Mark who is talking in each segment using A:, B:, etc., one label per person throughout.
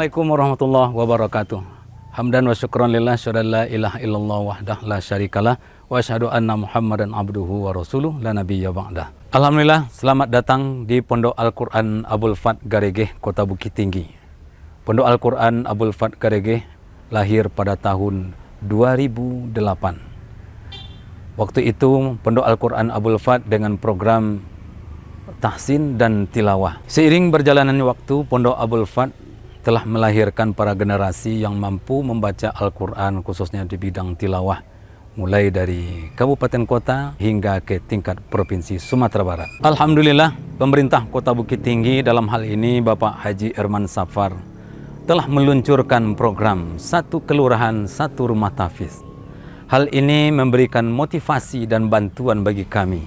A: Assalamualaikum warahmatullahi wabarakatuh. Hamdan wa syukran lillah, syada la ilaha illallah wahdah la syarikalah, wa asyhadu anna Muhammadan abduhu wa rasuluh la nabiyya ba'dah. Alhamdulillah, selamat datang di Pondok Al-Quran Abul Fat Garegeh, Kota Bukit Tinggi. Pondok Al-Quran Abul Fat Garegeh lahir pada tahun 2008. Waktu itu Pondok Al-Quran Abul Fat dengan program tahsin dan tilawah. Seiring berjalannya waktu, Pondok Abul Fat telah melahirkan para generasi yang mampu membaca Al-Quran khususnya di bidang tilawah, mulai dari kabupaten kota hingga ke tingkat provinsi Sumatera Barat. Alhamdulillah, pemerintah Kota Bukit Tinggi dalam hal ini Bapak Haji Erman Safar telah meluncurkan program satu kelurahan satu rumah tahfiz. Hal ini memberikan motivasi dan bantuan bagi kami,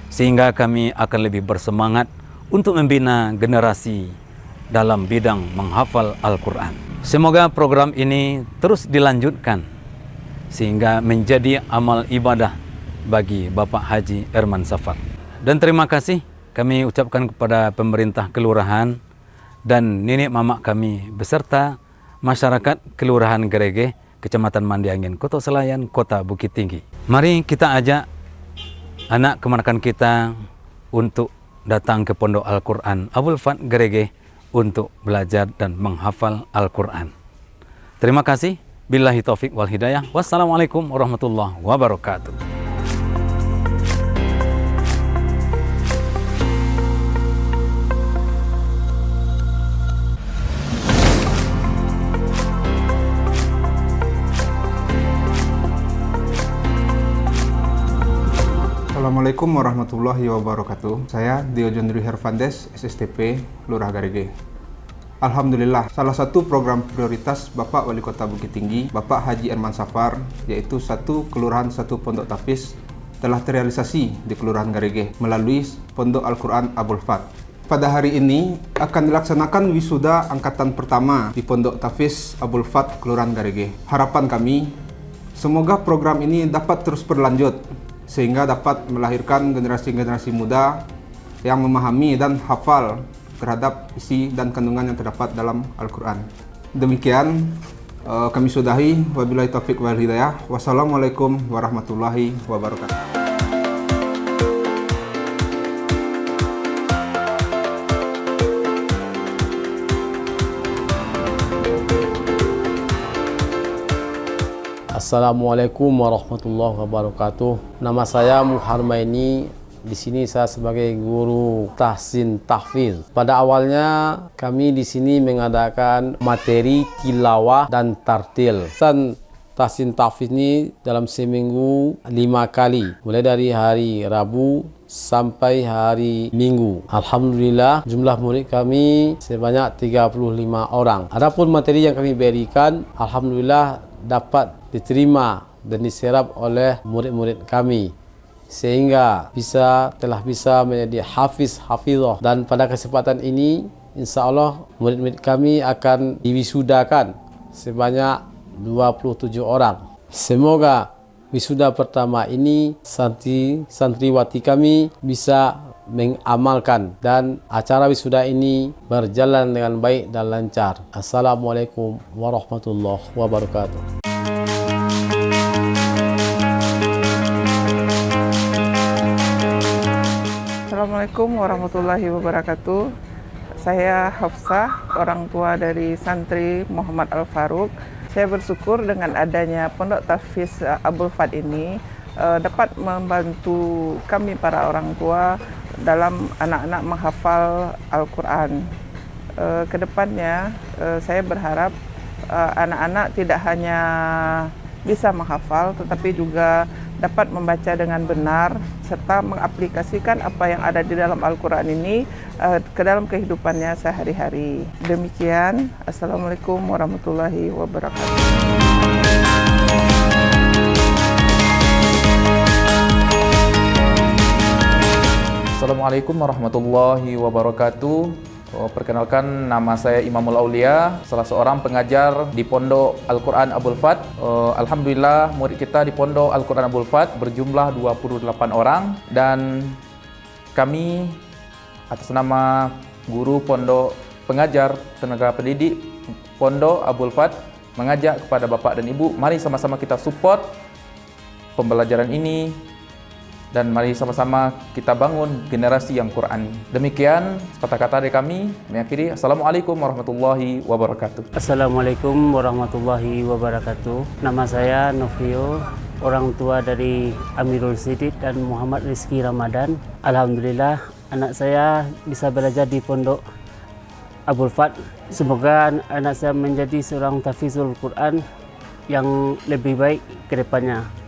A: sehingga kami akan lebih bersemangat untuk membina generasi dalam bidang menghafal Al-Quran. Semoga program ini terus dilanjutkan sehingga menjadi amal ibadah bagi Bapak Haji Erman Safar. Dan terima kasih kami ucapkan kepada pemerintah kelurahan dan nenek mamak kami beserta masyarakat Kelurahan Garegeh, Kecamatan Mandi Angin, Kota Selayan, Kota Bukit Tinggi. Mari kita ajak anak keponakan kita untuk datang ke Pondok Al-Quran Abul Fat Garegeh untuk belajar dan menghafal Al-Quran. Terima kasih. Billahi taufik wal hidayah. Wassalamualaikum warahmatullahi wabarakatuh.
B: Assalamualaikum warahmatullahi wabarakatuh. Saya Dio Jondri Hervandes, SSTP, Lurah Garegeh. Alhamdulillah, salah satu program prioritas Bapak Wali Kota Bukit Tinggi, Bapak Haji Erman Safar, yaitu satu kelurahan satu pondok tahfiz, telah terrealisasi di Kelurahan Garegeh melalui Pondok Al-Quran Abul Fat. Pada hari ini akan dilaksanakan wisuda angkatan pertama di Pondok Tahfiz Abul Fat Kelurahan Garegeh. Harapan kami, semoga program ini dapat terus berlanjut sehingga dapat melahirkan generasi-generasi muda yang memahami dan hafal terhadap isi dan kandungan yang terdapat dalam Al-Quran. Demikian kami sudahi. Wabillahi taufiq wal hidayah. Wassalamualaikum warahmatullahi wabarakatuh.
C: Assalamualaikum warahmatullahi wabarakatuh. Nama saya Muharmaini. Di sini saya sebagai guru tahsin tahfiz. Pada awalnya kami di sini mengadakan materi tilawah dan tartil. Dan tahsin tahfiz ini dalam seminggu 5 kali, mulai dari hari Rabu sampai hari Minggu. Alhamdulillah, jumlah murid kami sebanyak 35 orang. Adapun materi yang kami berikan, alhamdulillah dapat diterima dan diserap oleh murid-murid kami, sehingga telah bisa menjadi hafizah. Dan pada kesempatan ini insya Allah murid-murid kami akan diwisudakan sebanyak 27 orang. Semoga wisuda pertama ini santriwati kami bisa mengamalkan dan acara wisuda ini berjalan dengan baik dan lancar. Assalamualaikum warahmatullahi wabarakatuh.
D: Assalamualaikum warahmatullahi wabarakatuh. Saya Hafsah, orang tua dari santri Muhammad Al-Faruq. Saya bersyukur dengan adanya Pondok Tahfiz Abul Fat ini dapat membantu kami para orang tua dalam anak-anak menghafal Al-Quran. Kedepannya saya berharap anak-anak tidak hanya bisa menghafal tetapi juga dapat membaca dengan benar serta mengaplikasikan apa yang ada di dalam Al-Quran ini ke dalam kehidupannya sehari-hari. Demikian, Assalamualaikum warahmatullahi wabarakatuh.
E: Assalamualaikum warahmatullahi wabarakatuh. Perkenalkan, nama saya Imamul Aulia, salah seorang pengajar di Pondok Al-Quran Abul Fat. Alhamdulillah, murid kita di Pondok Al-Quran Abul Fat berjumlah 28 orang, dan kami atas nama guru pondok, pengajar, tenaga pendidik Pondok Abul Fat mengajak kepada Bapak dan Ibu, mari sama-sama kita support pembelajaran ini dan mari sama-sama kita bangun generasi yang Qurani. Demikian sepatah kata dari kami, mengakhiri. Assalamualaikum warahmatullahi wabarakatuh.
F: Assalamualaikum warahmatullahi wabarakatuh. Nama saya Novio, orang tua dari Amirul Siddiq dan Muhammad Rizki Ramadan. Alhamdulillah anak saya bisa belajar di Pondok Abul Fat. Semoga anak saya menjadi seorang tahfizul Quran yang lebih baik ke depannya.